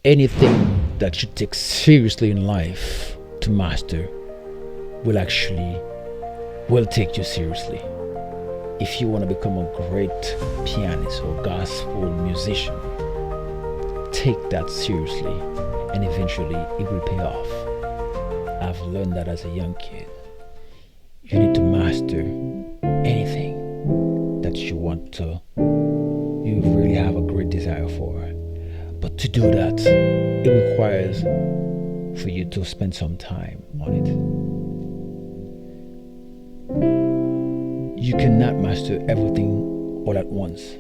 anything that you take seriously in life to master will take you seriously. If you want to become a great pianist or gospel musician, take that seriously and eventually it will pay off. I've learned that as a young kid. You need to master anything that you really have a great desire for. But to do that, it requires for you to spend some time on it. You cannot master everything all at once,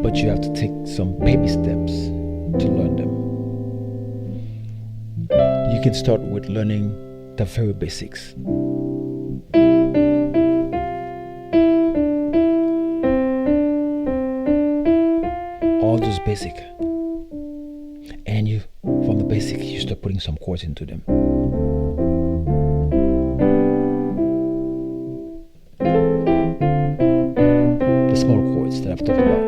but you have to take some baby steps to learn them. You can start with learning the very basics. All those basic. And from the basic, you start putting some chords into them. The small chords that I've talked about.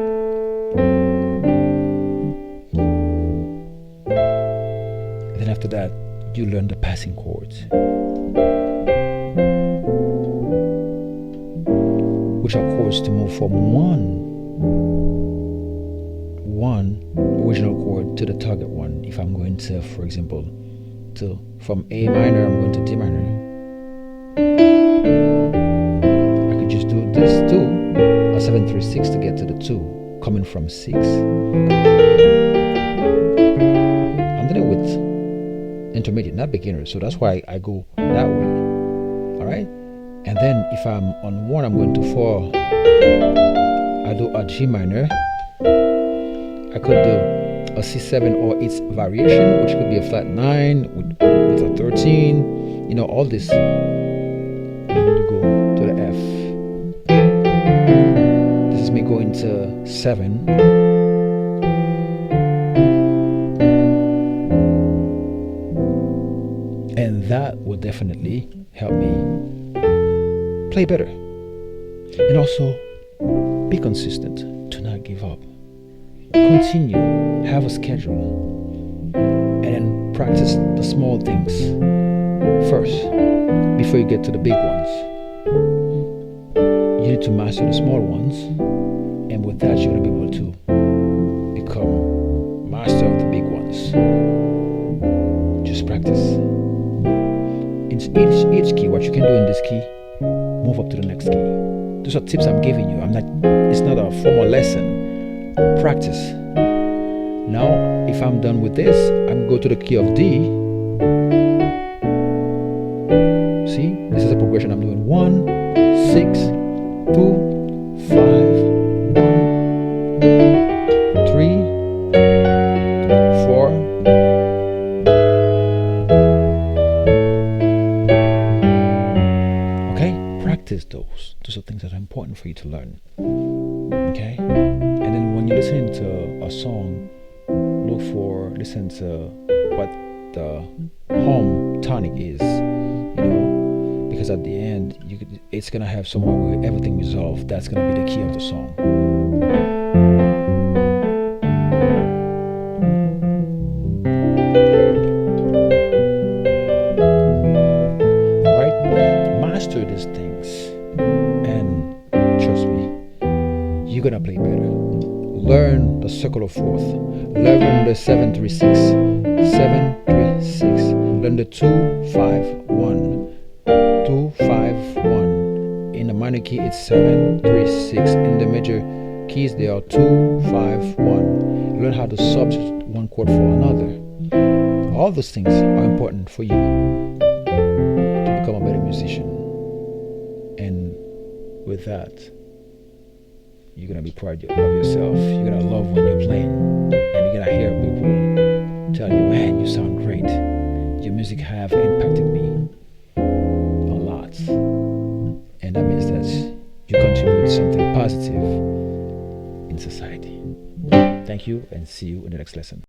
And then after that, you learn the passing chords, which are chords to move from one original chord to the target one. If I'm going to, for example, from A minor, I'm going to D minor. I could just do this 2, a 7 3 6 to get to the 2, coming from 6. I'm doing it with intermediate, not beginner, so that's why I go that way. Alright? And then if I'm on 1, I'm going to 4. I do a G minor. I could do a C7 or its variation, which could be a flat 9 with a 13, all this. And then you go to the F. This is me going to 7. And that will definitely help me play better. And also, be consistent. Do not give up. Continue, have a schedule, and then practice the small things first before you get to the big ones. You need to master the small ones, and with that you're going to be able to become master of the big ones. Just practice. In each key, what you can do in this key, move up to the next key. Those are tips I'm giving you. It's not a formal lesson. Practice. Now, if I'm done with this, I'm going to go to the key of D. See, this is a progression I'm doing. 1, 6, 2, 5, 3, 4. Okay, practice those. Those are things that are important for you to learn. Okay? And then when you're listening to a song, listen to what the home tonic is, because at the end, it's going to have somewhere where everything resolved. That's going to be the key of the song. Alright? Master these things, and trust me, you're going to play better. Learn the circle of fourth. Learn the 7 3 6. 7 3 6. Learn the 2 5 1. 2 5 1. In the minor key, it's 7 3 6. In the major keys, they are 2 5 1. Learn how to substitute one chord for another. All those things are important for you to become a better musician. And with that, you're going to be proud of yourself. You're going to love when you're playing. And you're going to hear people tell you, man, you sound great. Your music have impacted me a lot. And that means that you contribute something positive in society. Thank you, and see you in the next lesson.